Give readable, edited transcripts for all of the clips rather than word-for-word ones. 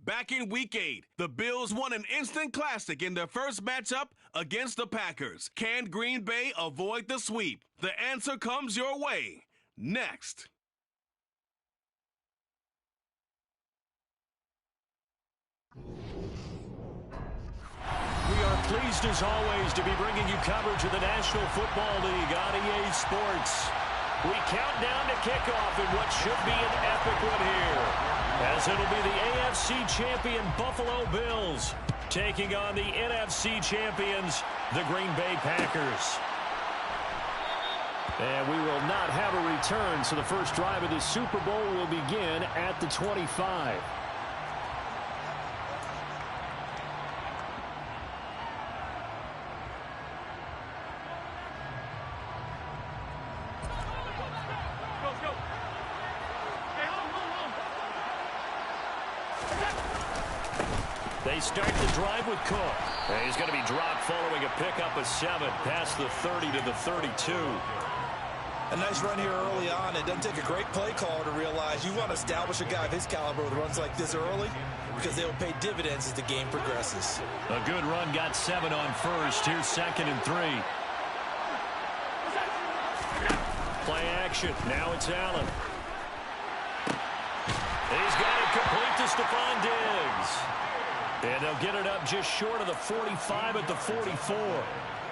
Back in Week 8, the Bills won an instant classic in their first matchup against the Packers. Can Green Bay avoid the sweep? The answer comes your way next. We are pleased as always to be bringing you coverage of the National Football League on EA Sports. We count down to kickoff in what should be an epic one here, as it'll be the AFC champion Buffalo Bills taking on the NFC champions, the Green Bay Packers. And we will not have a return, so the first drive of the Super Bowl will begin at the 25. They start the drive with Cook. And he's going to be dropped following a pickup of 7 past the 30 to the 32. A nice run here early on. It doesn't take a great play call to realize you want to establish a guy of his caliber with runs like this early because they'll pay dividends as the game progresses. A good run, got 7 on first. Here's 2nd and 3. Play action. Now it's Allen. He's got it complete to Stephon Diggs. And they'll get it up just short of the 45 at the 44.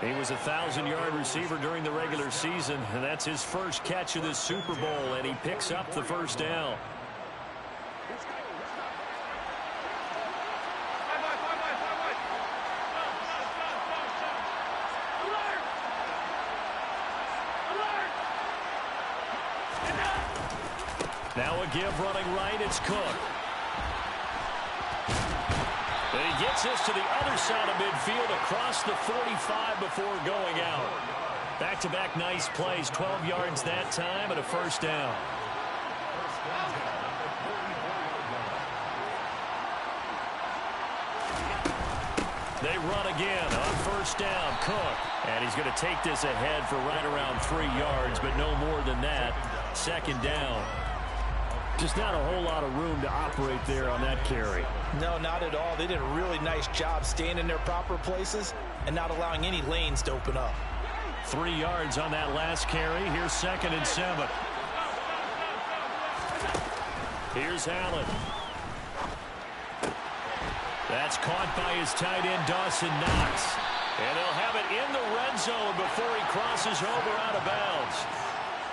He was a 1,000-yard receiver during the regular season, and that's his first catch of this Super Bowl, and he picks up the first down. Now a give running right, it's Cook. And he gets this to the other side of midfield across the 45 before going out. Back-to-back nice plays, 12 yards that time and a first down. They run again on first down, Cook. And he's going to take this ahead for right around 3 yards, but no more than that. 2nd down. Just not a whole lot of room to operate there on that carry. No, not at all. They did a really nice job staying in their proper places and not allowing any lanes to open up. 3 yards on that last carry. Here's 2nd and 7. Here's Allen. That's caught by his tight end, Dawson Knox. And they'll have it in the red zone before he crosses over out of bounds.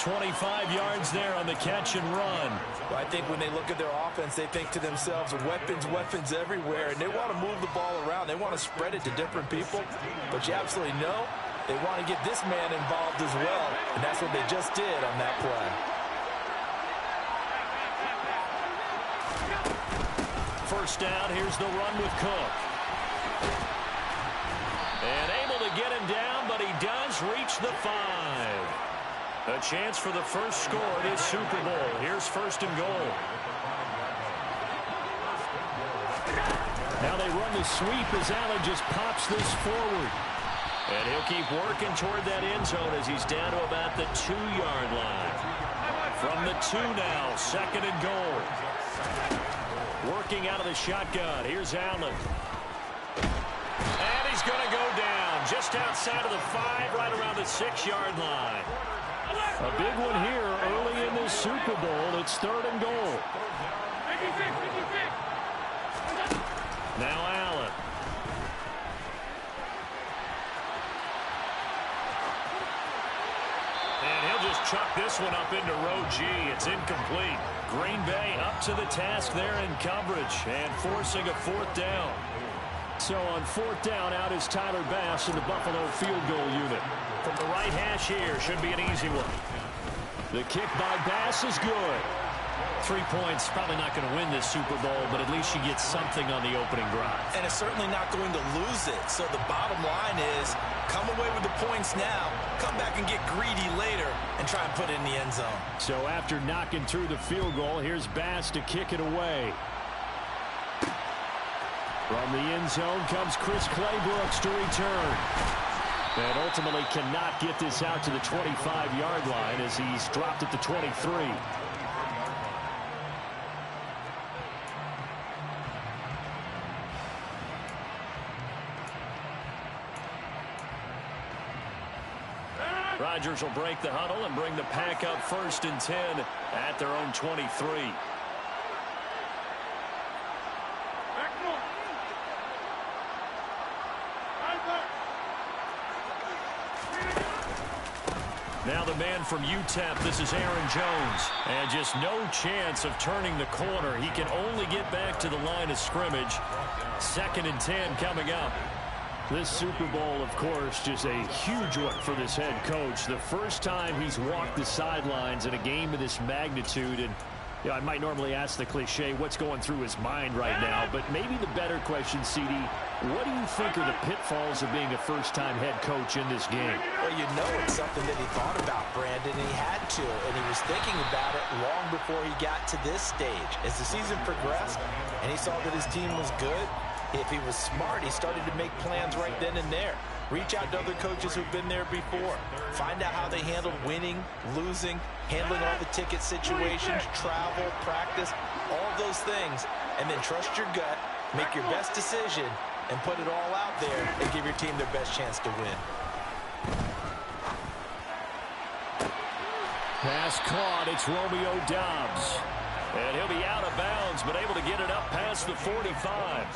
25 yards there on the catch and run. Well, I think when they look at their offense, they think to themselves, weapons, weapons everywhere, and they want to move the ball around. They want to spread it to different people, but you absolutely know they want to get this man involved as well, and that's what they just did on that play. First down, here's the run with Cook. And able to get him down, but he does reach the 5. A chance for the first score of this Super Bowl. Here's 1st and goal. Now they run the sweep as Allen just pops this forward. And he'll keep working toward that end zone as he's down to about the 2-yard line. From the 2 now, 2nd and goal. Working out of the shotgun. Here's Allen. And he's going to go down just outside of the 5, right around the 6-yard line. A big one here early in this Super Bowl. It's 3rd and goal. Now Allen. And he'll just chuck this one up into row G. It's incomplete. Green Bay up to the task there in coverage and forcing a 4th down. So on 4th down, out is Tyler Bass in the Buffalo field goal unit. From the right hash here, should be an easy one. The kick by Bass is good. 3 points, probably not going to win this Super Bowl, but at least you get something on the opening drive. And it's certainly not going to lose it. So the bottom line is, come away with the points now, come back and get greedy later, and try and put it in the end zone. So after knocking through the field goal, here's Bass to kick it away. From the end zone comes Chris Claybrooks to return. And ultimately cannot get this out to the 25-yard line as he's dropped at the 23. Rodgers will break the huddle and bring the pack up 1st and 10 at their own 23. Now the man from UTEP, this is Aaron Jones. And just no chance of turning the corner. He can only get back to the line of scrimmage. 2nd and 10 coming up. This Super Bowl, of course, just a huge one for this head coach. The first time he's walked the sidelines in a game of this magnitude. And I might normally ask the cliche, what's going through his mind right now? But maybe the better question, CD, what do you think are the pitfalls of being a first-time head coach in this game? Well, you know it's something that he thought about, Brandon, and he had to. And he was thinking about it long before he got to this stage. As the season progressed and he saw that his team was good, if he was smart, he started to make plans right then and there. Reach out to other coaches who've been there before. Find out how they handled winning, losing, handling all the ticket situations, travel, practice, all those things. And then trust your gut, make your best decision, and put it all out there and give your team their best chance to win. Pass caught. It's Romeo Doubs. And he'll be out of bounds, but able to get it up past the 45.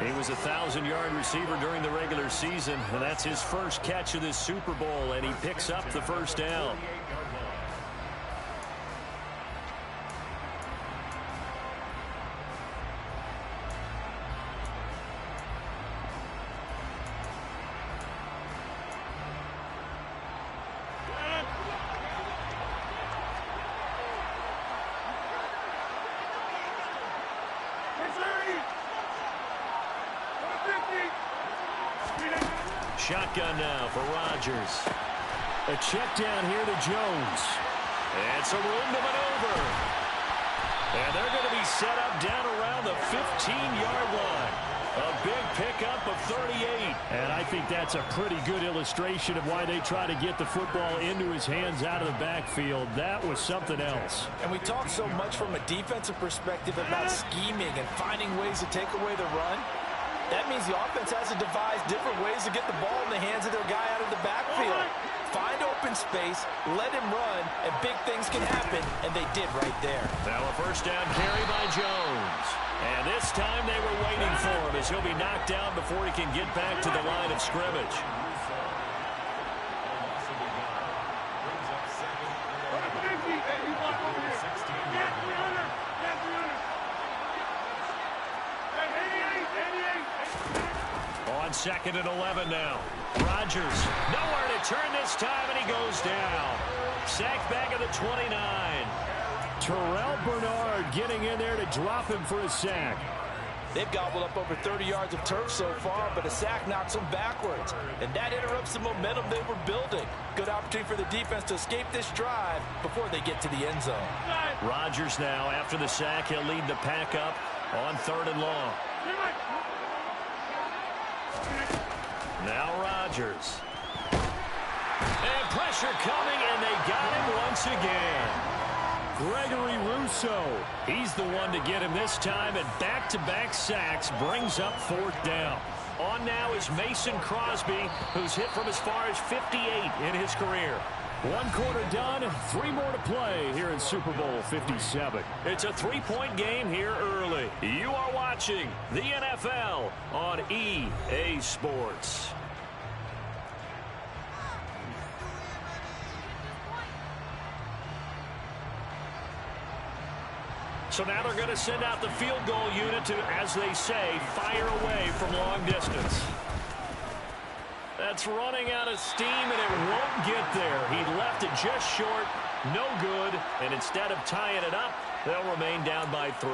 He was a 1,000-yard receiver during the regular season, and that's his first catch of this Super Bowl, and he picks up the first down. Shotgun now for Rodgers. A check down here to Jones. And some room to maneuver. And they're going to be set up down around the 15-yard line. A big pickup of 38. And I think that's a pretty good illustration of why they try to get the football into his hands out of the backfield. That was something else. And we talk so much from a defensive perspective about scheming and finding ways to take away the run. That means the offense has to devise different ways to get the ball in the hands of their guy out of the backfield. Find open space, let him run, and big things can happen, and they did right there. Now a first down carry by Jones. And this time they were waiting for him as he'll be knocked down before he can get back to the line of scrimmage. On 2nd and 11 now. Rodgers, nowhere to turn this time, and he goes down. Sacked back at the 29. Terrell Bernard getting in there to drop him for a sack. They've gobbled up over 30 yards of turf so far, but a sack knocks them backwards. And that interrupts the momentum they were building. Good opportunity for the defense to escape this drive before they get to the end zone. Rodgers now, after the sack, he'll lead the pack up on 3rd and long. Now Rodgers. And pressure coming, and they got him once again. Gregory Rousseau, he's the one to get him this time, and back-to-back sacks brings up 4th down. On now is Mason Crosby, who's hit from as far as 58 in his career. 1 quarter done, 3 more to play here in Super Bowl 57. It's a 3-point game here early. You are watching the NFL on EA Sports. So now they're going to send out the field goal unit to, as they say, fire away from long distance. That's running out of steam, and it won't get there. He left it just short, no good, and instead of tying it up, they'll remain down by 3.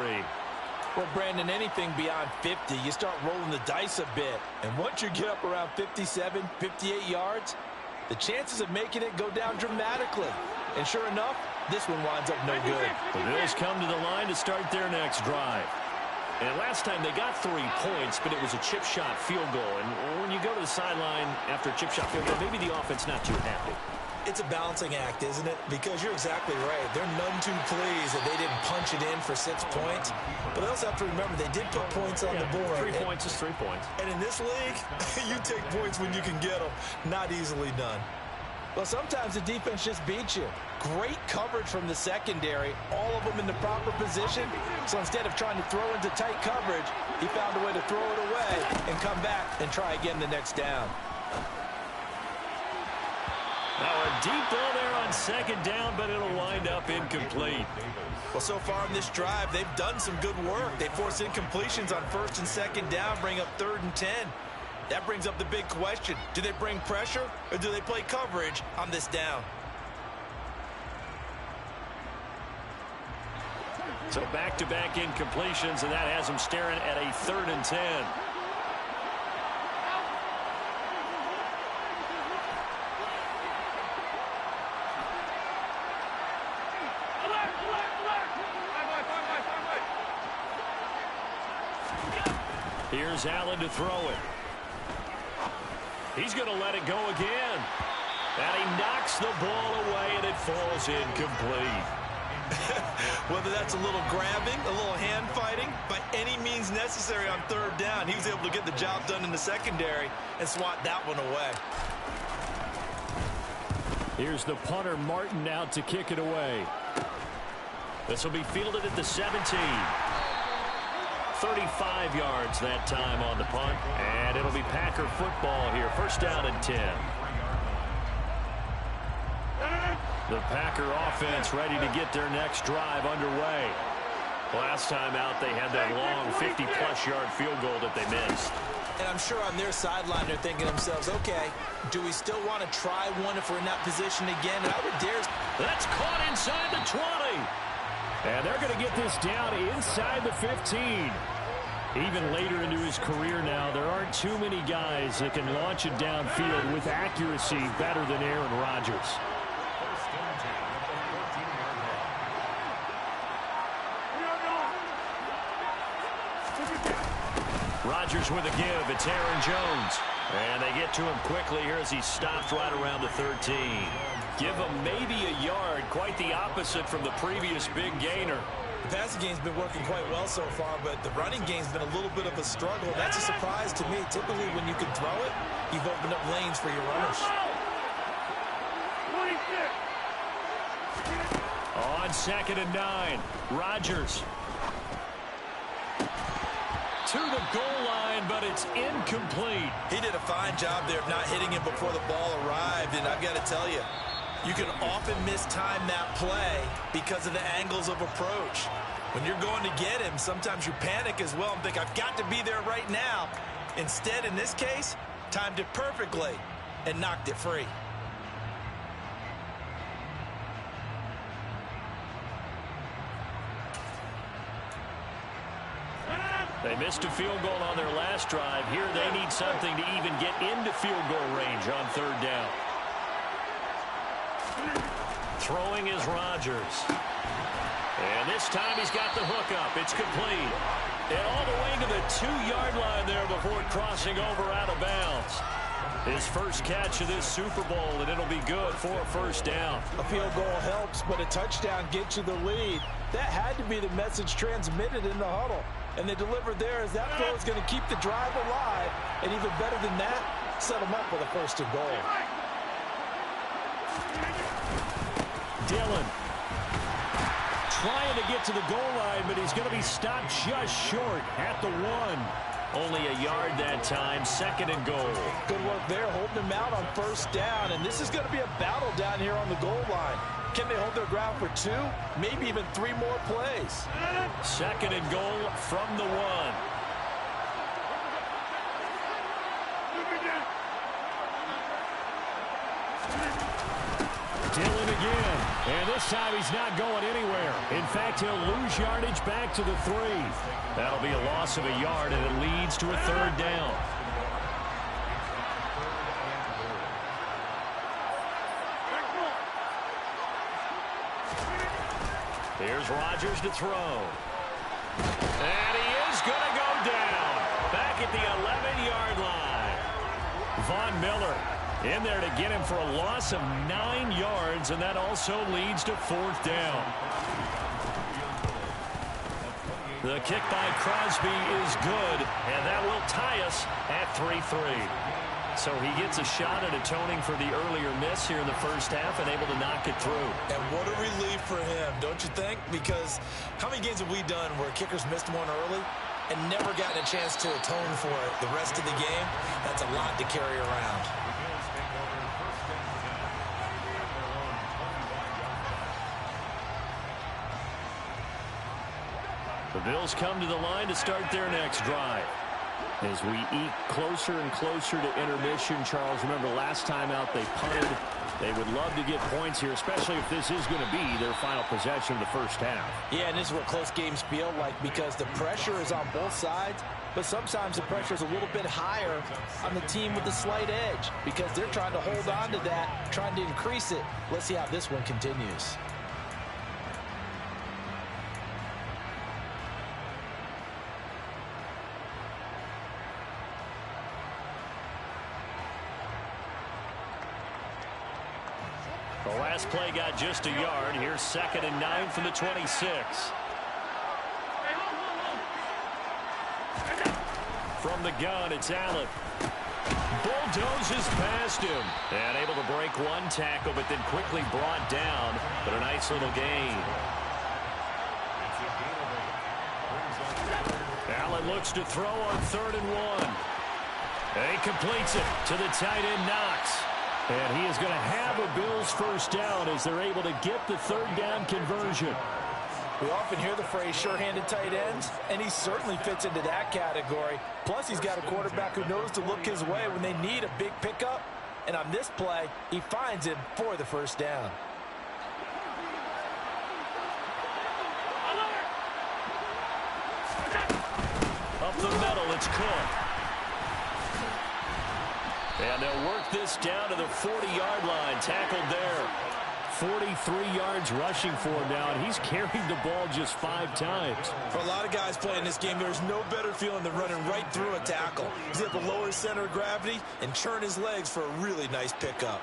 Well, Brandon, anything beyond 50, you start rolling the dice a bit. And once you get up around 57, 58 yards, the chances of making it go down dramatically. And sure enough, this one winds up no good. The Bills come to the line to start their next drive. And last time they got 3 points, but it was a chip shot field goal. And when you go to the sideline after a chip shot field goal, maybe the offense not too happy. It's a balancing act, isn't it? Because you're exactly right. They're none too pleased that they didn't punch it in for 6 points. But they also have to remember they did put points on the board. 3 points is 3 points. And in this league, you take points when you can get them. Not easily done. Well, sometimes the defense just beats you. Great coverage from the secondary, all of them in the proper position. So instead of trying to throw into tight coverage, he found a way to throw it away and come back and try again the next down. Now a deep ball there on 2nd down, but it'll wind up incomplete. Well, so far in this drive, they've done some good work. They force incompletions on 1st and 2nd down, bring up 3rd and 10. That brings up the big question. Do they bring pressure or do they play coverage on this down? So back-to-back incompletions, and that has them staring at a 3rd and 10. Here's Allen to throw it. He's going to let it go again. And he knocks the ball away, and it falls incomplete. Whether that's a little grabbing, a little hand fighting, by any means necessary on 3rd down, he was able to get the job done in the secondary and swat that one away. Here's the punter, Martin, out to kick it away. This will be fielded at the 17. 35 yards that time on the punt, and it'll be Packer football here. 1st down and 10. The Packer offense ready to get their next drive underway. Last time out, they had that long 50-plus yard field goal that they missed. And I'm sure on their sideline, they're thinking to themselves, okay, do we still want to try one if we're in that position again? And I would dare. That's caught inside the 20. And they're going to get this down inside the 15. Even later into his career now, there aren't too many guys that can launch it downfield with accuracy better than Aaron Rodgers. Rodgers with a give. It's Aaron Jones. And they get to him quickly here as he stopped right around the 13. Give him maybe a yard. Quite the opposite from the previous big gainer. The passing game's been working quite well so far, but the running game's been a little bit of a struggle. That's a surprise to me. Typically, when you can throw it, you've opened up lanes for your runners. On 2nd and 9, Rodgers to the goal line, but it's incomplete. He did a fine job there of not hitting him before the ball arrived, and I've got to tell you, you can often mistime that play because of the angles of approach. When you're going to get him, sometimes you panic as well and think, I've got to be there right now. Instead, in this case, timed it perfectly and knocked it free. They missed a field goal on their last drive. Here they need something to even get into field goal range on 3rd down. Throwing is Rodgers. And this time he's got the hook up. It's complete. And all the way to the 2-yard line there before crossing over out of bounds. His first catch of this Super Bowl, and it'll be good for a 1st down. A field goal helps, but a touchdown gets you the lead. That had to be the message transmitted in the huddle. And they delivered there as that throw is going to keep the drive alive. And even better than that, set them up with a 1st and goal. Dillon trying to get to the goal line, but he's going to be stopped just short at the 1. Only a yard that time, 2nd and goal. Good work there, holding him out on 1st down. And this is going to be a battle down here on the goal line. Can they hold their ground for 2, maybe even 3 more plays? 2nd and goal from the 1. Dillon again, and this time he's not going anywhere. In fact, he'll lose yardage back to the 3. That'll be a loss of a yard, and it leads to a 3rd down. Here's Rodgers to throw. And he is good. Von Miller in there to get him for a loss of 9 yards, and that also leads to 4th down. The kick by Crosby is good, and that will tie us at 3-3. So he gets a shot at atoning for the earlier miss here in the first half and able to knock it through. And what a relief for him, don't you think? Because how many games have we done where kickers missed one early and never gotten a chance to atone for it the rest of the game? That's a lot to carry around. The Bills come to the line to start their next drive. As we eke closer and closer to intermission, Charles, remember last time out they punted. They would love to get points here, especially if this is going to be their final possession of the first half. Yeah, and this is what close games feel like because the pressure is on both sides, but sometimes the pressure is a little bit higher on the team with the slight edge because they're trying to hold on to that, trying to increase it. Let's see how this one continues. The last play got just a yard. Here's 2nd and 9 from the 26. From the gun, it's Allen. Bulldozes past him. And able to break one tackle, but then quickly brought down. But a nice little gain. Allen looks to throw on 3rd and 1. And he completes it to the tight end, Knox. And he is going to have a Bills first down as they're able to get the 3rd down conversion. We often hear the phrase sure-handed tight ends, and he certainly fits into that category. Plus, he's got a quarterback who knows to look his way when they need a big pickup. And on this play, he finds him for the first down. Up the middle, it's Cook. And they'll work this down to the 40-yard line. Tackled there. 43 yards rushing for him now, and he's carried the ball just 5 times. For a lot of guys playing this game, there's no better feeling than running right through a tackle. He's able to lower his center of gravity and churn his legs for a really nice pickup.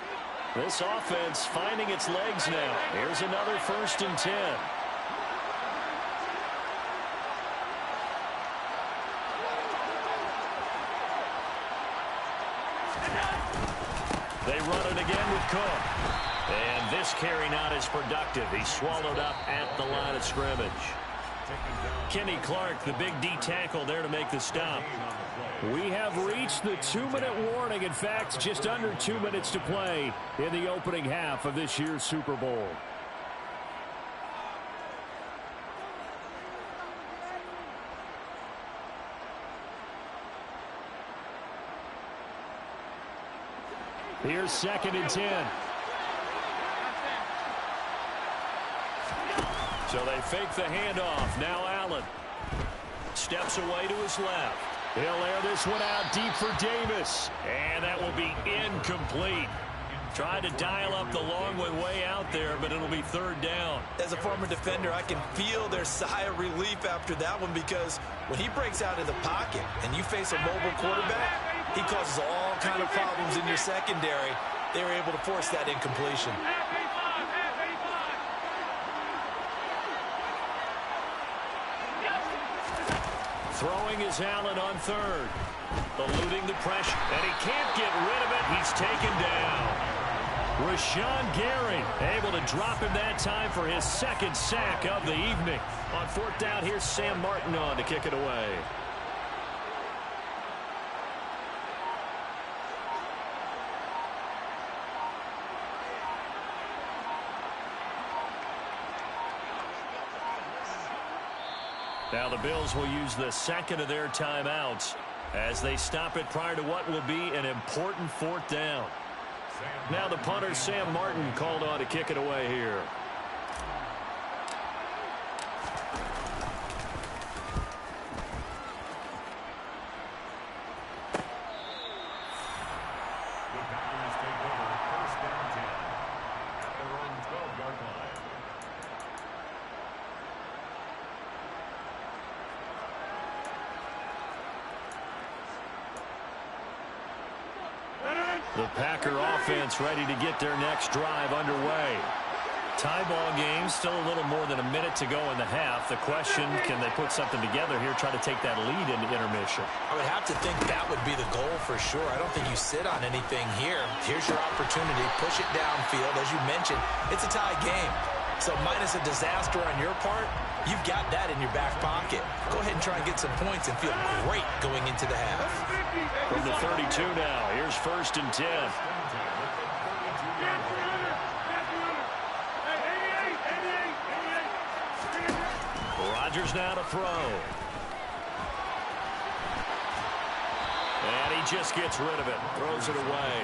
This offense finding its legs now. Here's another 1st and 10. They run it again with Cook. And this carry not as productive. He's swallowed up at the line of scrimmage. Kenny Clark, the big D tackle there to make the stop. We have reached the 2-minute warning. In fact, just under 2 minutes to play in the opening half of this year's Super Bowl. Here's 2nd and 10. So they fake the handoff. Now Allen steps away to his left. He'll air this one out deep for Davis. And that will be incomplete. Tried to dial up the long way out there, but it'll be 3rd down. As a former defender, I can feel their sigh of relief after that one because when he breaks out of the pocket and you face a mobile quarterback, he causes all kind of problems in your secondary. They were able to force that incompletion. Throwing is Allen on 3rd. Eluding the pressure, and he can't get rid of it. He's taken down. Rashawn Gary able to drop him that time for his 2nd sack of the evening. On 4th down, here's Sam Martin on to kick it away. Now the Bills will use the 2nd of their timeouts as they stop it prior to what will be an important 4th down. Now the punter, Sam Martin, called on to kick it away here. The Packer offense ready to get their next drive underway. Tie ball game, still a little more than a minute to go in the half. The question, can they put something together here, try to take that lead into intermission? I would have to think that would be the goal for sure. I don't think you sit on anything here. Here's your opportunity. Push it downfield. As you mentioned, it's a tie game. So minus a disaster on your part, you've got that in your back pocket. Go ahead and try and get some points and feel great going into the half. From the 32 now, here's 1st and 10. Rodgers now to throw. And he just gets rid of it. Throws it away.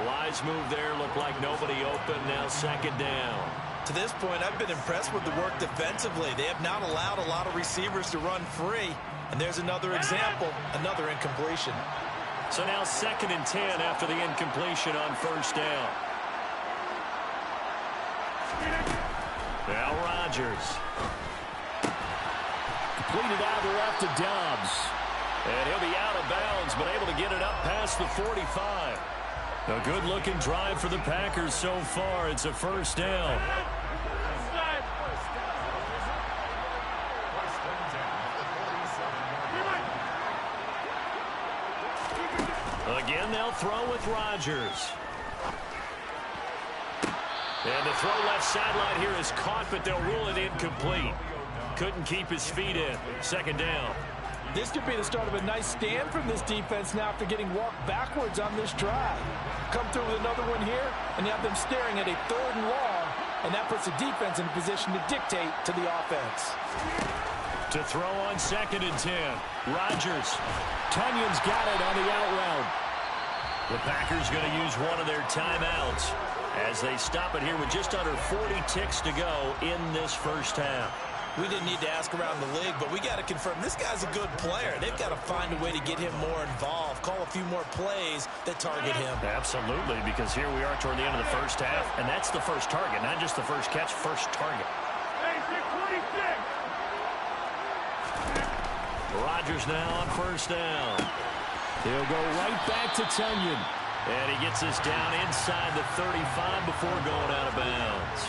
A wise move there. Looked like nobody open. Now 2nd down. To this point, I've been impressed with the work defensively. They have not allowed a lot of receivers to run free. And there's another example, another incompletion. So now 2nd and 10 after the incompletion on 1st down. Now Rodgers. Completed out to left to Dobbs. And he'll be out of bounds, but able to get it up past the 45. A good-looking drive for the Packers so far. It's a 1st down. Again, they'll throw with Rodgers. And the throw left sideline here is caught, but they'll rule it incomplete. Couldn't keep his feet in. 2nd down. This could be the start of a nice stand from this defense now after getting walked backwards on this drive. Come through with another one here, and you have them staring at a 3rd and long, and that puts the defense in a position to dictate to the offense. To throw on 2nd and 10. Rodgers. Tunyon's got it on the out route. The Packers going to use one of their timeouts as they stop it here with just under 40 ticks to go in this 1st half. We didn't need to ask around the league, but we got to confirm this guy's a good player. They've got to find a way to get him more involved, call a few more plays that target him. Absolutely, because here we are toward the end of the 1st half, and that's the first target, not just the first catch, first target. Rodgers now on 1st down. He'll go right back to Tunyon. And he gets this down inside the 35 before going out of bounds.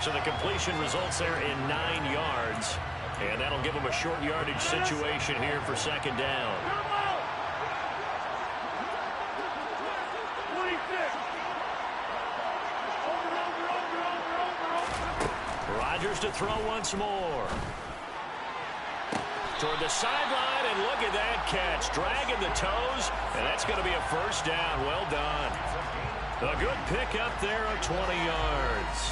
So the completion results there in 9 yards. And that'll give him a short yardage situation here for 2nd down. Rodgers to throw once more. Toward the sideline, and look at that catch. Dragging the toes, and that's going to be a 1st down. Well done. A good pickup there of 20 yards.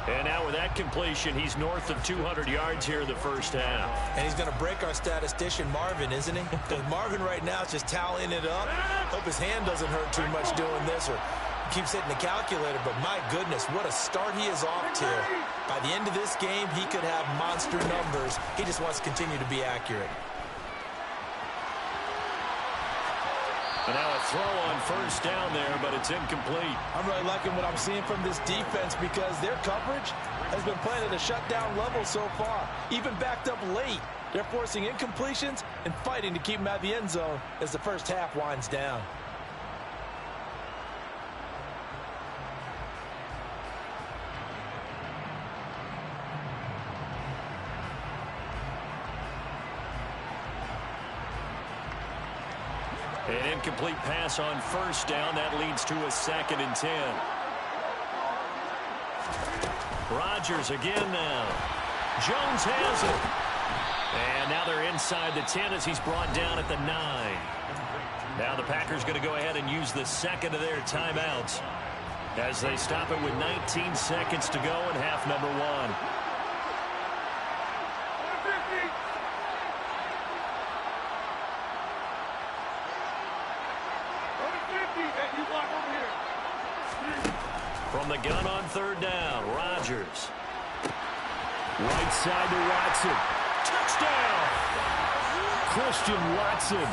And now with that completion, he's north of 200 yards here in the 1st half. And he's going to break our statistician, Marvin, isn't he? Because Marvin right now is just tallying it up. Hope his hand doesn't hurt too much doing this or keeps hitting the calculator. But my goodness, what a start he is off to. By the end of this game, he could have monster numbers. He just wants to continue to be accurate. And now a throw on 1st down there, but it's incomplete. I'm really liking what I'm seeing from this defense because their coverage has been playing at a shutdown level so far. Even backed up late. They're forcing incompletions and fighting to keep them out of the end zone as the 1st half winds down. An incomplete pass on 1st down. That leads to a 2nd and 10. Rodgers again now. Jones has it. And now they're inside the 10 as he's brought down at the 9. Now the Packers going to go ahead and use the 2nd of their timeouts as they stop it with 19 seconds to go in half number 1. From the gun on 3rd down, Rodgers. Right side to Watson. Touchdown! Christian Watson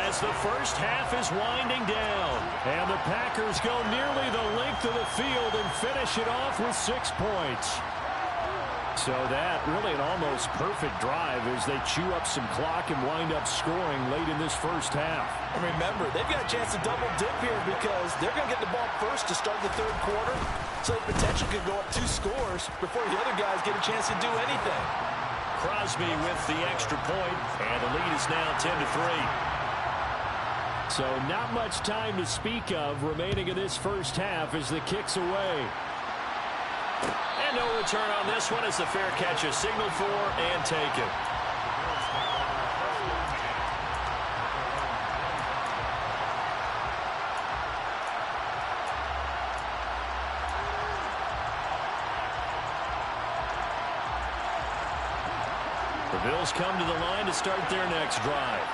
as the 1st half is winding down. And the Packers go nearly the length of the field and finish it off with 6 points. So that really an almost perfect drive as they chew up some clock and wind up scoring late in this first half. And remember, they've got a chance to double dip here because they're going to get the ball first to start the third quarter. So they potentially could go up 2 scores before the other guys get a chance to do anything. Crosby with the extra point, and the lead is now 10-3. So not much time to speak of remaining in this first half as the kick's away. And no return on this one as the fair catch is signaled for and taken. The Bills come to the line to start their next drive.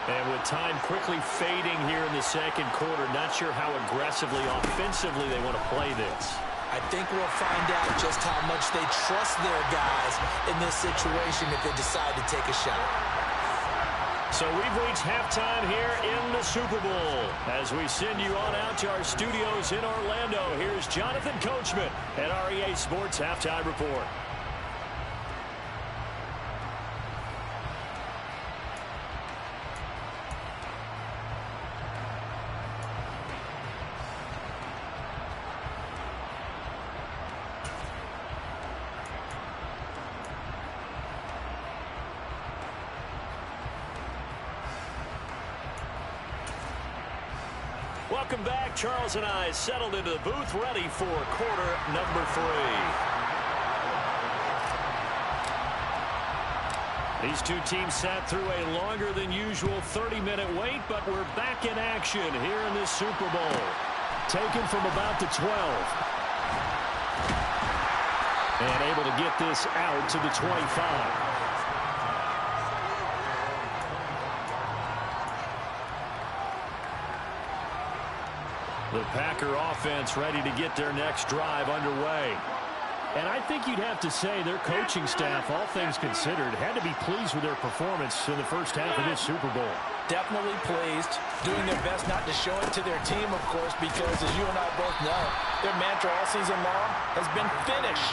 And with time quickly fading here in the second quarter, not sure how aggressively, offensively they want to play this. I think we'll find out just how much they trust their guys in this situation if they decide to take a shot. So we've reached halftime here in the Super Bowl. As we send you on out to our studios in Orlando, here's Jonathan Coachman at REA Sports Halftime Report. Welcome back. Charles and I settled into the booth, ready for quarter number 3. These two teams sat through a longer than usual 30-minute wait, but we're back in action here in this Super Bowl. Taken from about the 12. And able to get this out to the 25. The Packer offense ready to get their next drive underway. And I think you'd have to say their coaching staff, all things considered, had to be pleased with their performance in the first half of this Super Bowl. Definitely pleased, doing their best not to show it to their team, of course, because as you and I both know, their mantra all season long has been finish.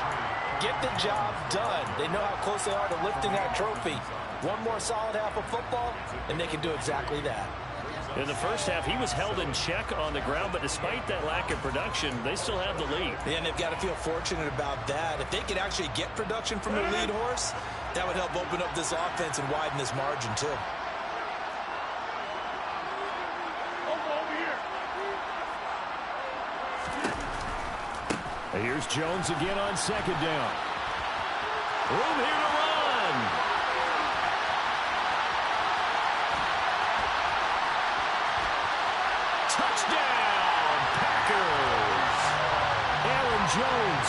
Get the job done. They know how close they are to lifting that trophy. One more solid half of football, and they can do exactly that. In the first half, he was held in check on the ground, but despite that lack of production, they still have the lead. And they've got to feel fortunate about that. If they could actually get production from their lead horse, that would help open up this offense and widen this margin, too. Here's Jones again on second down. Room here to run. Touchdown, Packers. Aaron Jones,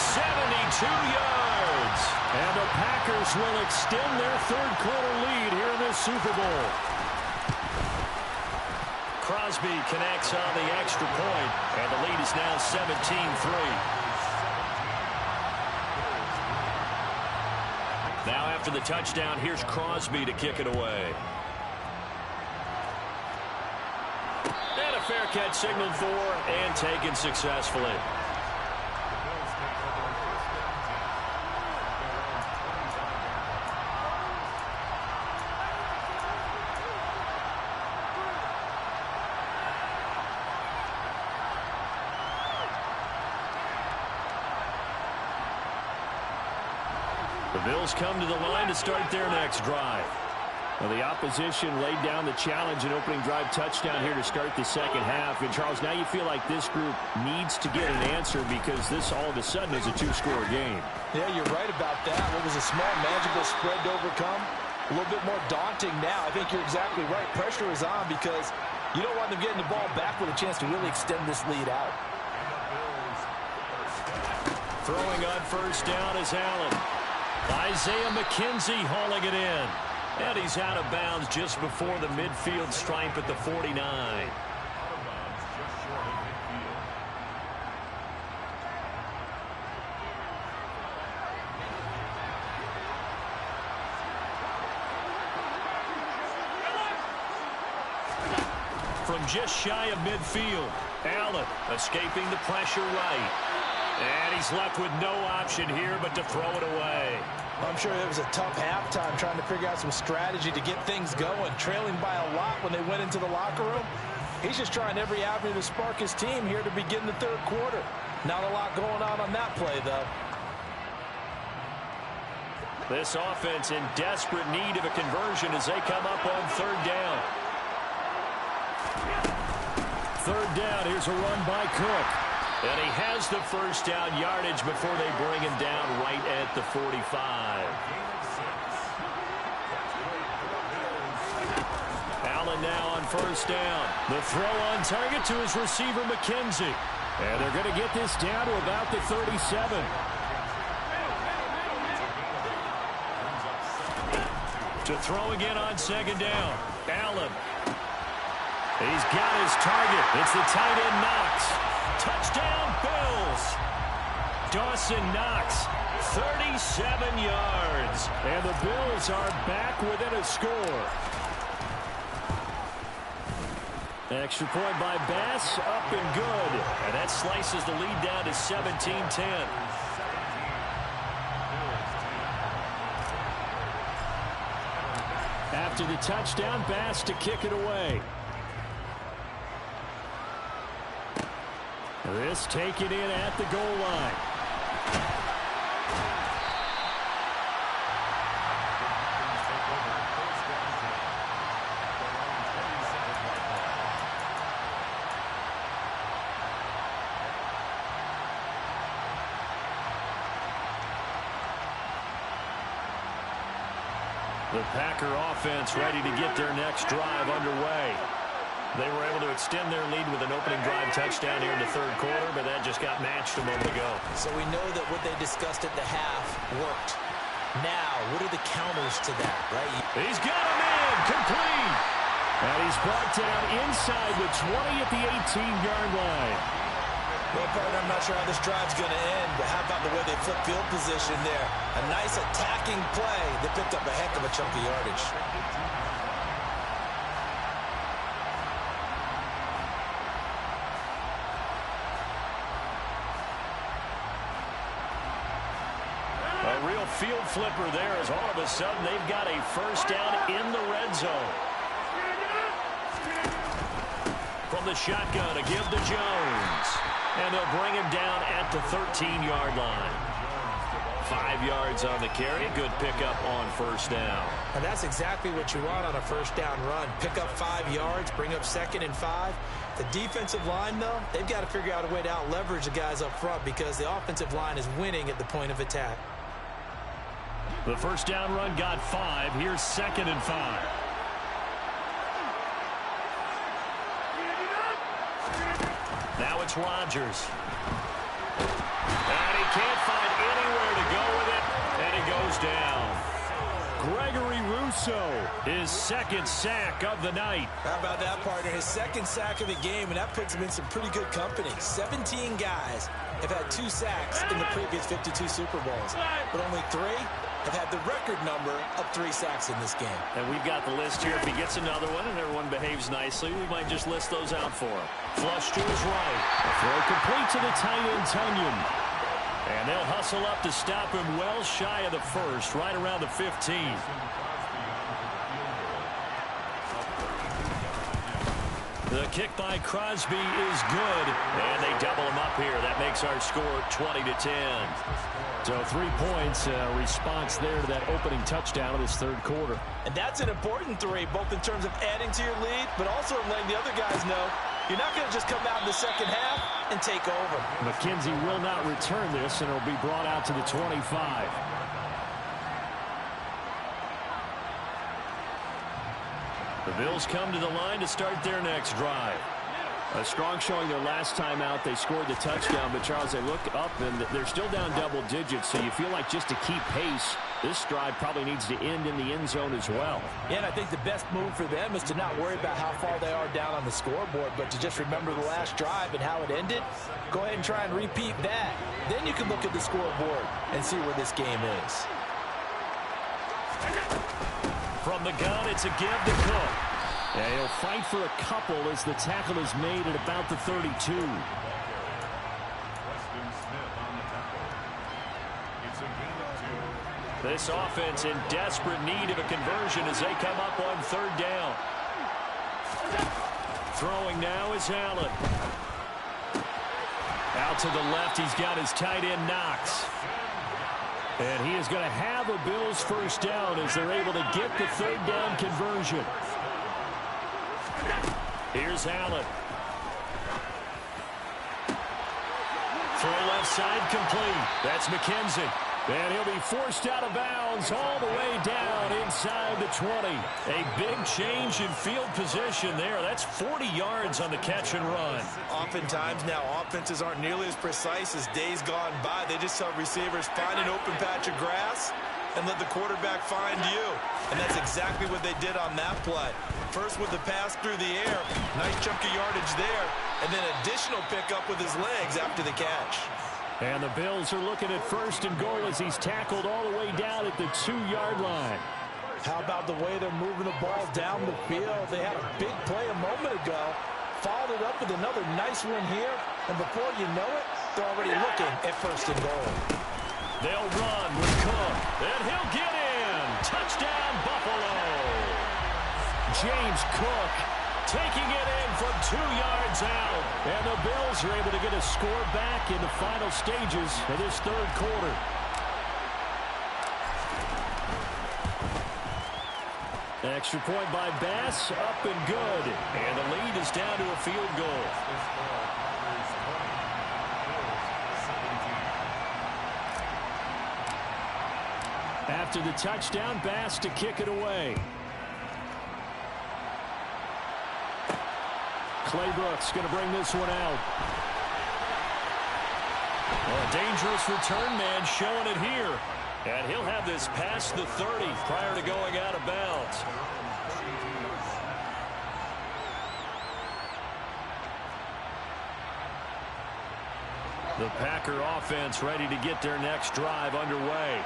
72 yards. And the Packers will extend their third quarter lead here in this Super Bowl. Crosby connects on the extra point, and the lead is now 17-3. Now after the touchdown, here's Crosby to kick it away. And a fair catch signaled for and taken successfully. The Bills come to the line to start their next drive. Well, the opposition laid down the challenge and opening drive touchdown here to start the second half. And, Charles, now you feel like this group needs to get an answer because this all of a sudden is a two-score game. Yeah, you're right about that. What was a small magical spread to overcome? A little bit more daunting now. I think you're exactly right. Pressure is on because you don't want them getting the ball back with a chance to really extend this lead out. Throwing on first down is Allen. Isaiah McKenzie hauling it in. And he's out of bounds just before the midfield stripe at the 49. From just shy of midfield, Allen escaping the pressure right. And he's left with no option here but to throw it away. I'm sure it was a tough halftime trying to figure out some strategy to get things going, trailing by a lot when they went into the locker room. He's just trying every avenue to spark his team here to begin the third quarter. Not a lot going on that play, though. This offense in desperate need of a conversion as they come up on third down. Third down, here's a run by Cook. And he has the first down yardage before they bring him down right at the 45. Allen now on first down. The throw on target to his receiver, McKenzie. And they're going to get this down to about the 37. To throw again on second down. Allen. He's got his target. It's the tight end Knox. Touchdown, Bills. Dawson Knox, 37 yards. And the Bills are back within a score. Extra point by Bass, up and good. And that slices the lead down to 17-10. After the touchdown, Bass to kick it away. This taken in at the goal line. The Packer offense ready to get their next drive underway. They were able to extend their lead with an opening drive touchdown here in the third quarter, but that just got matched a moment ago. So we know that what they discussed at the half worked. Now, what are the counters to that, right? He's got him in, complete. And he's brought down inside the 20 at the 18-yard line. Well, partner, I'm not sure how this drive's going to end, but how about the way they flip field position there? A nice attacking play. They picked up a heck of a chunk of yardage. A real field flipper there as all of a sudden they've got a first down in the red zone. From the shotgun, a give to Jones. And they'll bring him down at the 13-yard line. 5 yards on the carry. Good pickup on first down. And that's exactly what you want on a first down run. Pick up 5 yards, bring up 2nd and 5. The defensive line, though, they've got to figure out a way to out-leverage the guys up front because the offensive line is winning at the point of attack. The first down run got 5. Here's 2nd and 5. Now it's Rodgers. And he can't find anywhere to go with it, and he goes down. Gregory Rousseau, his 2nd sack of the night. How about that, partner? His 2nd sack of the game, and that puts him in some pretty good company. 17 guys have had 2 sacks in the previous 52 Super Bowls, but only 3 have had the record number of 3 sacks in this game. And we've got the list here. If he gets another one and everyone behaves nicely, we might just list those out for him. Flush to his right. A throw complete to the tight end, Tunyon. And they'll hustle up to stop him well shy of the first, right around the 15. The kick by Crosby is good, and they double him up here. That makes our score 20-10. So 3 points, response there to that opening touchdown of this third quarter. And that's an important 3, both in terms of adding to your lead, but also letting the other guys know you're not going to just come out in the second half and take over. McKenzie will not return this, and it'll be brought out to the 25. The Bills come to the line to start their next drive. A strong showing their last time out. They scored the touchdown, but Charles, they look up and they're still down double digits, so you feel like just to keep pace, this drive probably needs to end in the end zone as well. Yeah, and I think the best move for them is to not worry about how far they are down on the scoreboard, but to just remember the last drive and how it ended. Go ahead and try and repeat that. Then you can look at the scoreboard and see where this game is. From the gun, it's a give to Cook. And he'll fight for a couple as the tackle is made at about the 32. This offense in desperate need of a conversion as they come up on third down. Throwing now is Allen. Out to the left, he's got his tight end Knox. And he is going to have a Bills first down as they're able to get the third down conversion. Here's Allen. Throw left side complete. That's McKenzie. And he'll be forced out of bounds all the way down inside the 20. A big change in field position there. That's 40 yards on the catch and run. Oftentimes now offenses aren't nearly as precise as days gone by. They just tell receivers, find an open patch of grass and let the quarterback find you. And that's exactly what they did on that play. First with the pass through the air. Nice chunk of yardage there. And then additional pickup with his legs after the catch. And the Bills are looking at first and goal as he's tackled all the way down at the 2-yard line. How about the way they're moving the ball down the field? They had a big play a moment ago. Followed it up with another nice one here. And before you know it, they're already looking at first and goal. They'll run with Cook. And he'll get in. Touchdown, Buffalo. James Cook taking it in from 2 yards out. And the Bills are able to get a score back in the final stages of this third quarter. Extra point by Bass, up and good. And the lead is down to a field goal. After the touchdown, Bass to kick it away. Claybrooks going to bring this one out. Well, a dangerous return man showing it here. And he'll have this past the 30 prior to going out of bounds. The Packer offense ready to get their next drive underway.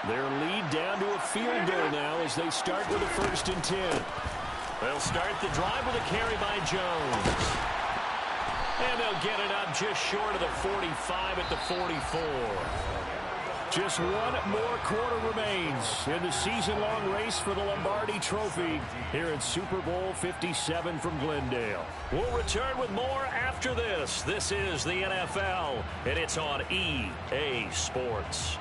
Their lead down to a field goal now as they start with a 1st and 10. They'll start the drive with a carry by Jones. And they'll get it up just short of the 45 at the 44. Just one more quarter remains in the season-long race for the Lombardi Trophy here at Super Bowl 57 from Glendale. We'll return with more after this. This is the NFL, and it's on EA Sports.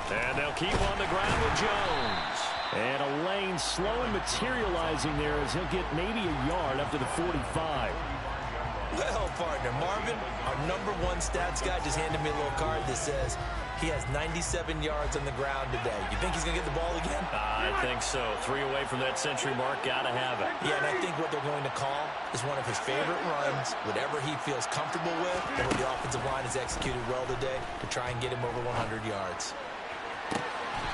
And they'll keep on the ground with Jones. And a lane slowly materializing there as he'll get maybe a yard up to the 45. Well, partner, Marvin, our #1 stats guy just handed me a little card that says he has 97 yards on the ground today. You think he's going to get the ball again? I think so. 3 away from that century mark. Got to have it. Yeah, and I think what they're going to call is one of his favorite runs, whatever he feels comfortable with, and what the offensive line has executed well today to try and get him over 100 yards.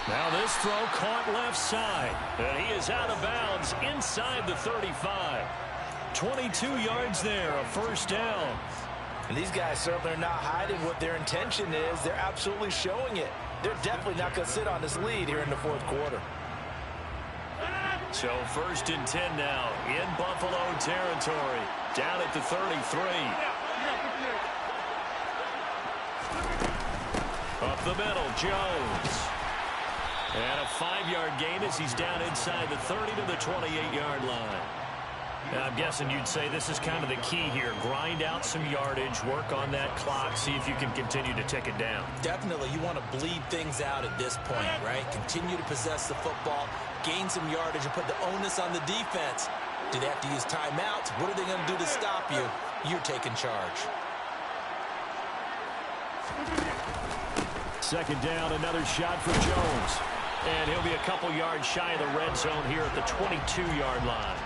Now this throw caught left side, and he is out of bounds inside the 35. 22 yards there, a 1st down. And these guys certainly are not hiding what their intention is. They're absolutely showing it. They're definitely not going to sit on this lead here in the 4th quarter. So 1st and 10 now in Buffalo territory, down at the 33. Up the middle, Jones. And a 5-yard gain as he's down inside the 30 to the 28-yard line. Now, I'm guessing you'd say this is kind of the key here. Grind out some yardage, work on that clock, see if you can continue to tick it down. Definitely. You want to bleed things out at this point, right? Continue to possess the football, gain some yardage, and put the onus on the defense. Do they have to use timeouts? What are they going to do to stop you? You're taking charge. 2nd down, another shot for Jones. And he'll be a couple yards shy of the red zone here at the 22-yard line.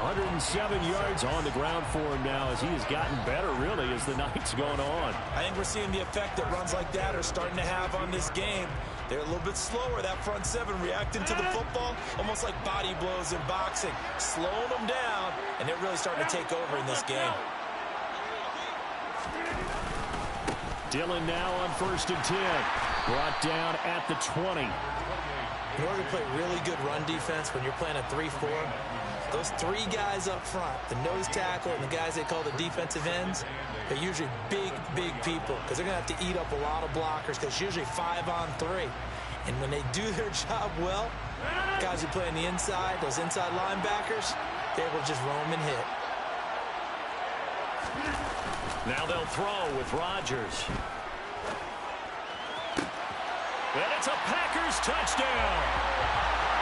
107 yards on the ground for him now as he has gotten better, really, as the night's going on. I think we're seeing the effect that runs like that are starting to have on this game. They're a little bit slower, that front 7, reacting to the football, almost like body blows in boxing, slowing them down, and they're really starting to take over in this game. Dillon now on 1st and 10. Brought down at the 20. In order to play really good run defense when you're playing a 3-4, those three guys up front, the nose tackle and the guys they call the defensive ends, they're usually big, big people because they're going to have to eat up a lot of blockers because it's usually 5-on-3. And when they do their job well, guys who play on the inside, those inside linebackers, they're able to just roam and hit. Now they'll throw with Rodgers. And it's a Packers touchdown.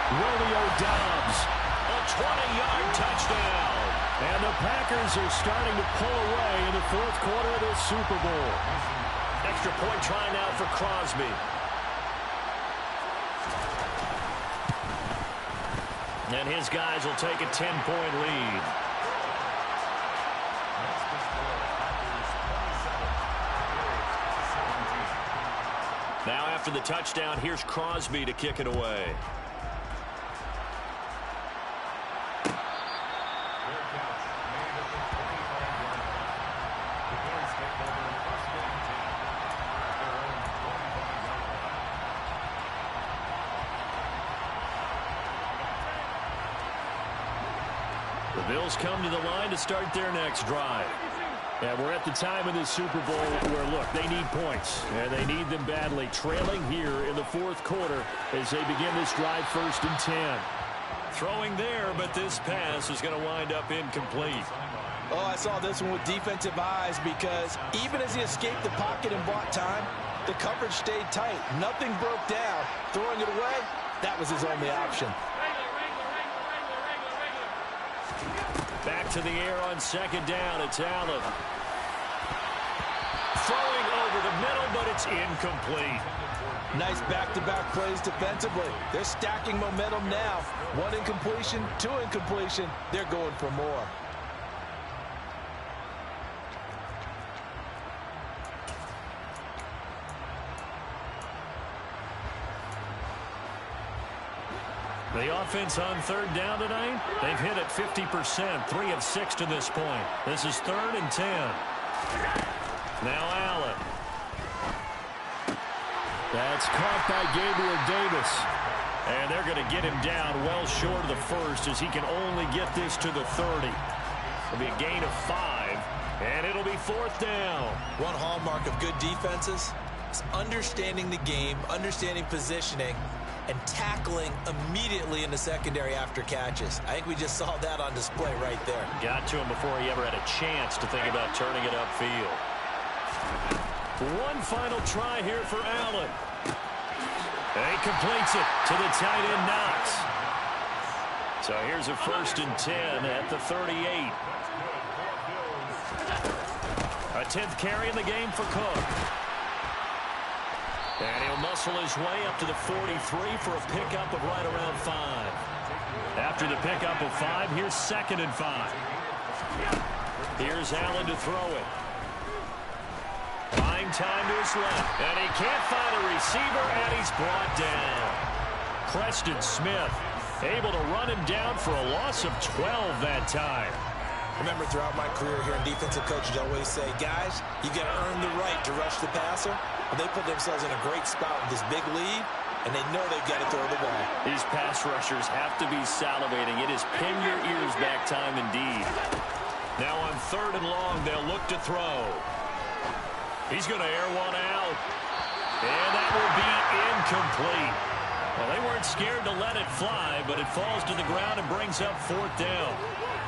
Romeo Doubs, a 20-yard touchdown. And the Packers are starting to pull away in the 4th quarter of this Super Bowl. Extra point try now for Crosby. And his guys will take a 10-point lead. Now after the touchdown, here's Crosby to kick it away. The Bills come to the line to start their next drive. Yeah, we're at the time of this Super Bowl where, look, they need points, and they need them badly. Trailing here in the 4th quarter as they begin this drive 1st and 10. Throwing there, but this pass is going to wind up incomplete. Oh, I saw this one with defensive eyes because even as he escaped the pocket and bought time, the coverage stayed tight. Nothing broke down. Throwing it away, that was his only option. Back to the air on 2nd down. It's Allen. Throwing over the middle, but it's incomplete. Nice back-to-back plays defensively. They're stacking momentum now. 1 incompletion, 2 incompletion. They're going for more. The offense on 3rd down tonight, they've hit it 50%, 3 of 6 to this point. This is 3rd and 10. Now Allen. That's caught by Gabriel Davis. And they're going to get him down well short of the 1st as he can only get this to the 30. It'll be a gain of 5, and it'll be 4th down. One hallmark of good defenses is understanding the game, understanding positioning, and tackling immediately in the secondary after catches. I think we just saw that on display right there. Got to him before he ever had a chance to think about turning it upfield. One final try here for Allen. And he completes it to the tight end Knox. So here's a 1st and 10 at the 38. A 10th carry in the game for Cook. And he'll muscle his way up to the 43 for a pickup of right around 5. After the pickup of 5, here's 2nd and 5. Here's Allen to throw it. Buying time to his left. And he can't find a receiver, and he's brought down. Preston Smith able to run him down for a loss of 12 that time. Remember, throughout my career here in defensive coaches, I always say, guys, you got to earn the right to rush the passer. And they put themselves in a great spot with this big lead, and they know they've got to throw the ball. These pass rushers have to be salivating. It is pin your ears back time indeed. Now on 3rd and long, they'll look to throw. He's going to air one out. And that will be incomplete. Well, they weren't scared to let it fly, but it falls to the ground and brings up 4th down.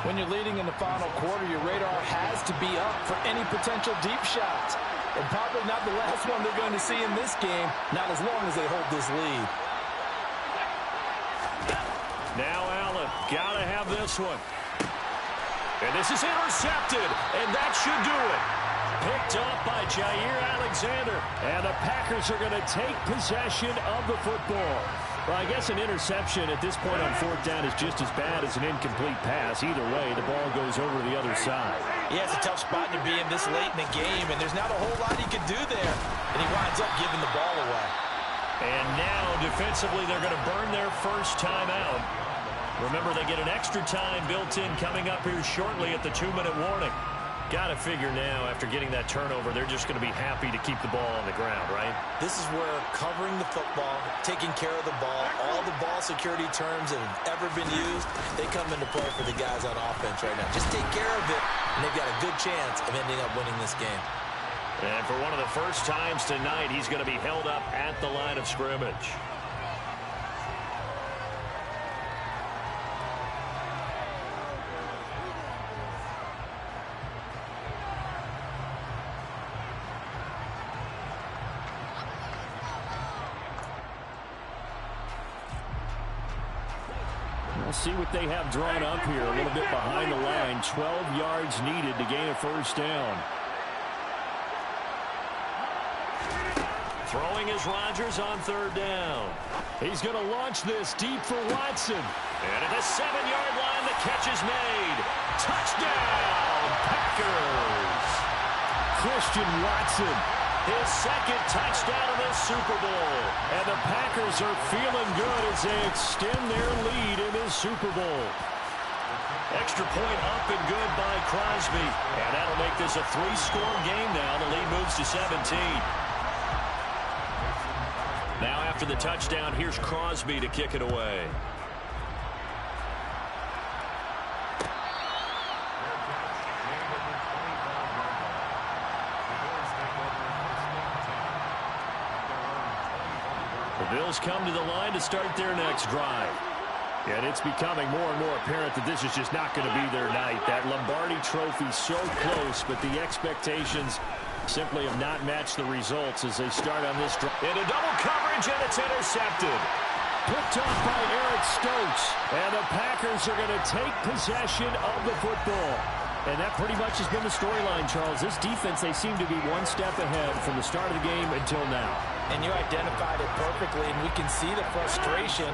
When you're leading in the final quarter, your radar has to be up for any potential deep shots. And probably not the last one they're going to see in this game, not as long as they hold this lead. Now Allen, got to have this one. And this is intercepted, and that should do it. Picked up by Jair Alexander, and the Packers are going to take possession of the football. Well, I guess an interception at this point on 4th down is just as bad as an incomplete pass. Either way, the ball goes over to the other side. Yeah, it's a tough spot to be in this late in the game, and there's not a whole lot he can do there. And he winds up giving the ball away. And now, defensively, they're going to burn their first time out. Remember, they get an extra time built in coming up here shortly at the 2-minute warning. Got to figure now, after getting that turnover, they're just going to be happy to keep the ball on the ground, right? This is where covering the football, taking care of the ball, all the ball security terms that have ever been used, they come into play for the guys on offense right now. Just take care of it, and they've got a good chance of ending up winning this game. And for one of the first times tonight, he's going to be held up at the line of scrimmage. We'll see what they have drawn up here. A little bit behind the line. 12 yards needed to gain a first down. Throwing is Rodgers on third down. He's going to launch this deep for Watson. And at the 7-yard line, the catch is made. Touchdown, Packers. Christian Watson, his second touchdown of the Super Bowl. And the Packers are feeling good as they extend their lead in the Super Bowl. Extra point up and good by Crosby. And that'll make this a 3-score game now. The lead moves to 17. Now after the touchdown, here's Crosby to kick it away. The Bills come to the line to start their next drive. And it's becoming more and more apparent that this is just not going to be their night. That Lombardi trophy so close, but the expectations simply have not matched the results as they start on this drive. Into double coverage, and it's intercepted. Picked off by Eric Stokes. And the Packers are going to take possession of the football. And that pretty much has been the storyline, Charles. This defense, they seem to be one step ahead from the start of the game until now. And you identified it perfectly, and we can see the frustration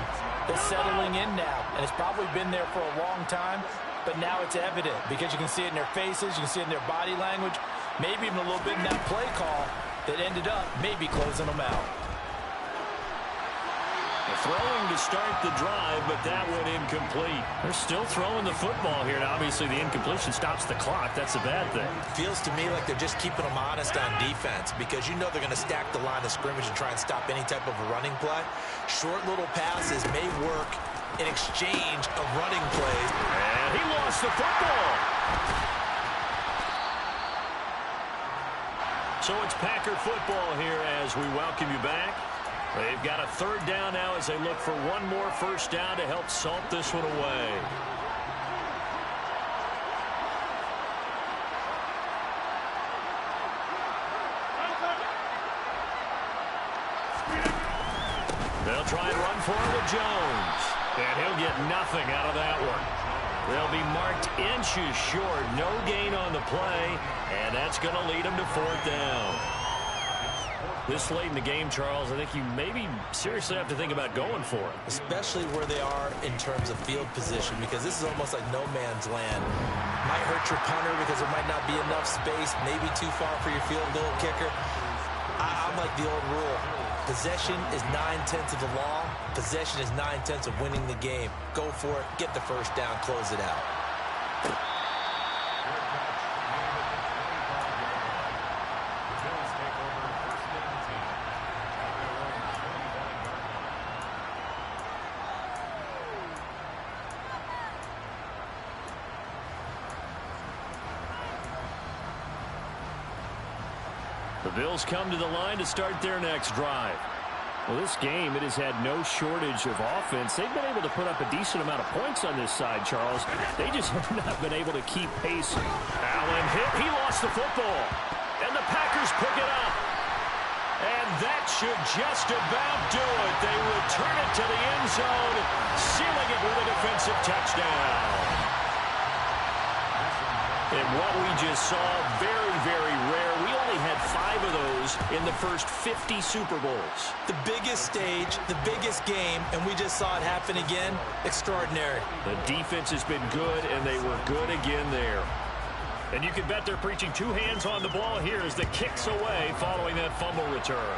that's settling in now. And it's probably been there for a long time, but now it's evident because you can see it in their faces, you can see it in their body language, maybe even a little bit in that play call that ended up maybe closing them out. Throwing to start the drive, but that went incomplete. They're still throwing the football here, and obviously the incompletion stops the clock. That's a bad thing. Feels to me like they're just keeping them honest on defense because you know they're going to stack the line of scrimmage and try and stop any type of a running play. Short little passes may work in exchange of running plays. And he lost the football. So it's Packer football here as we welcome you back. They've got a third down now as they look for one more first down to help salt this one away. They'll try and run for it with Jones. And he'll get nothing out of that one. They'll be marked inches short. No gain on the play. And that's going to lead them to fourth down. This late in the game, Charles, I think you maybe seriously have to think about going for it. Especially where they are in terms of field position, because this is almost like no man's land. Might hurt your punter because there might not be enough space, maybe too far for your field goal kicker. I'm like the old rule. Possession is 9/10 of the law. Possession is 9/10 of winning the game. Go for it, get the first down, close it out. The Bills come to the line to start their next drive. Well, this game, it has had no shortage of offense. They've been able to put up a decent amount of points on this side, Charles. They just have not been able to keep pace. Allen hit. He lost the football. And the Packers pick it up. And that should just about do it. They return it to the end zone, sealing it with a defensive touchdown. And what we just saw, very, very rare. We only had 5 of those in the first 50 Super Bowls. The biggest stage, the biggest game, and we just saw it happen again. Extraordinary. The defense has been good, and they were good again there. And you can bet they're preaching 2 hands on the ball here as the kick's away following that fumble return.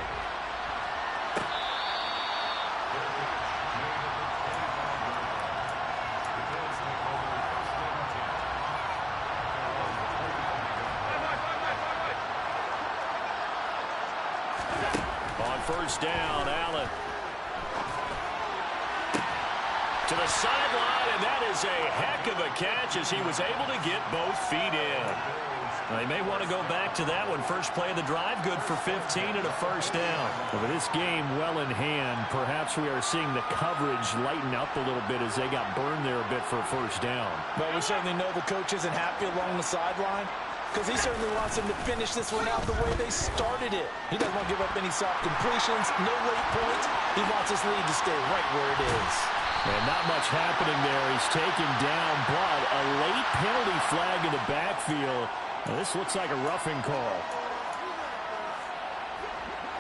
On first down, Allen. To the sideline, and that is a heck of a catch as he was able to get both feet in. They may want to go back to that one. First play of the drive, good for 15 and a first down. Well, with this game well in hand, perhaps we are seeing the coverage lighten up a little bit as they got burned there a bit for a first down. Well, we certainly know the coach isn't happy along the sideline because he certainly wants them to finish this one out the way they started it. He doesn't want to give up any soft completions, no late points. He wants his lead to stay right where it is. And not much happening there. He's taken down, but a late penalty flag in the backfield. Now, this looks like a roughing call.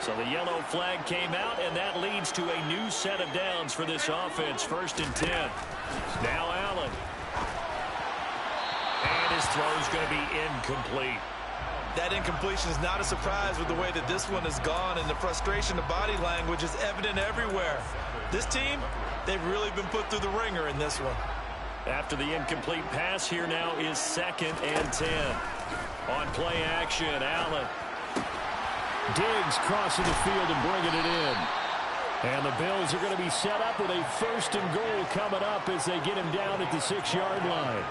So the yellow flag came out, and that leads to a new set of downs for this offense. First and 10. Now Allen. And his throw is going to be incomplete. That incompletion is not a surprise with the way that this one has gone, and the frustration of body language is evident everywhere. This team, they've really been put through the ringer in this one. After the incomplete pass, here now is 2nd and 10. On play action, Allen. Diggs crossing the field and bringing it in. And the Bills are going to be set up with a 1st and goal coming up as they get him down at the 6-yard line.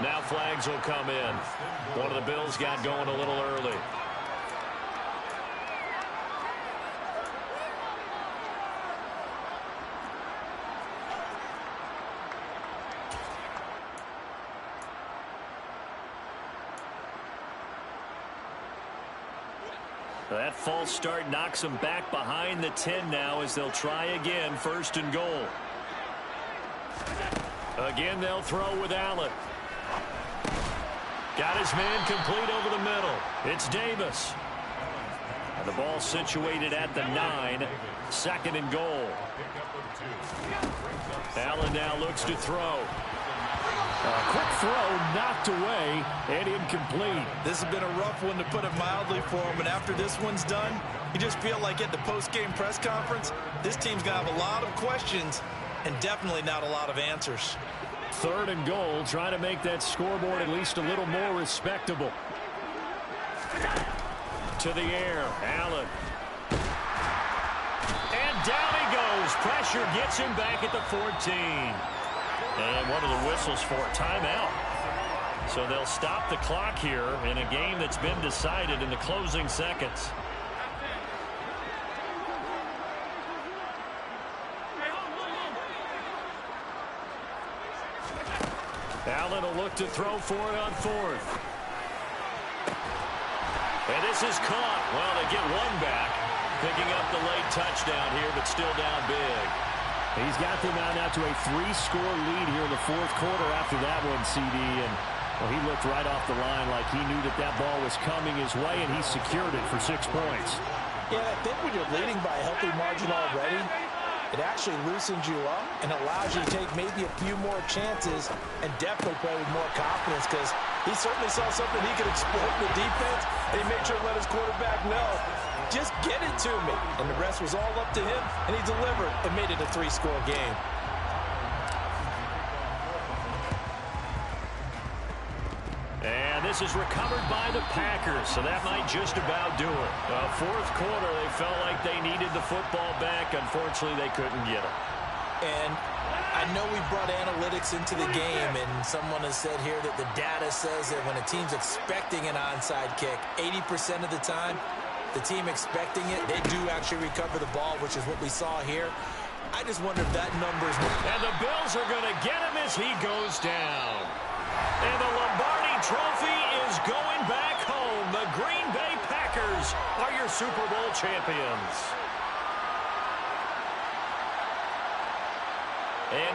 Now flags will come in. One of the Bills got going a little early. That false start knocks them back behind the 10 now as they'll try again. 1st and goal. Again, they'll throw with Allen. Got his man complete over the middle. It's Davis. And the ball situated at the 9. 2nd and goal. Allen now looks to throw. A quick throw knocked away and incomplete. This has been a rough one, to put it mildly, for him. And after this one's done, you just feel like at the post-game press conference, this team's going to have a lot of questions and definitely not a lot of answers. 3rd and goal, trying to make that scoreboard at least a little more respectable. To the air, Allen. And down he goes. Pressure gets him back at the 14. And one of the whistles for a timeout. So they'll stop the clock here in a game that's been decided in the closing seconds. Allen will look to throw for it on 4th. And this is caught. Well, they get one back. Picking up the late touchdown here, but still down big. He's got them now to a 3-score lead here in the 4th quarter after that one, CD. And well, he looked right off the line like he knew that that ball was coming his way, and he secured it for 6 points. Yeah, I think when you're leading by a healthy margin already, it actually loosens you up and allows you to take maybe a few more chances and definitely play with more confidence, because he certainly saw something he could exploit in the defense, and he made sure to let his quarterback know, just get it to me. And the rest was all up to him, and he delivered and made it a 3-score game. And this is recovered by the Packers, so that might just about do it. 4th quarter, they felt like they needed the football back. Unfortunately, they couldn't get it. And I know we brought analytics into the game, and someone has said here that the data says that when a team's expecting an onside kick, 80% of the time, the team expecting it, they do actually recover the ball, which is what we saw here. I just wonder if that number's... And the Bills are going to get him as he goes down. And the Lombardi Trophy is going back home. The Green Bay Packers are your Super Bowl champions.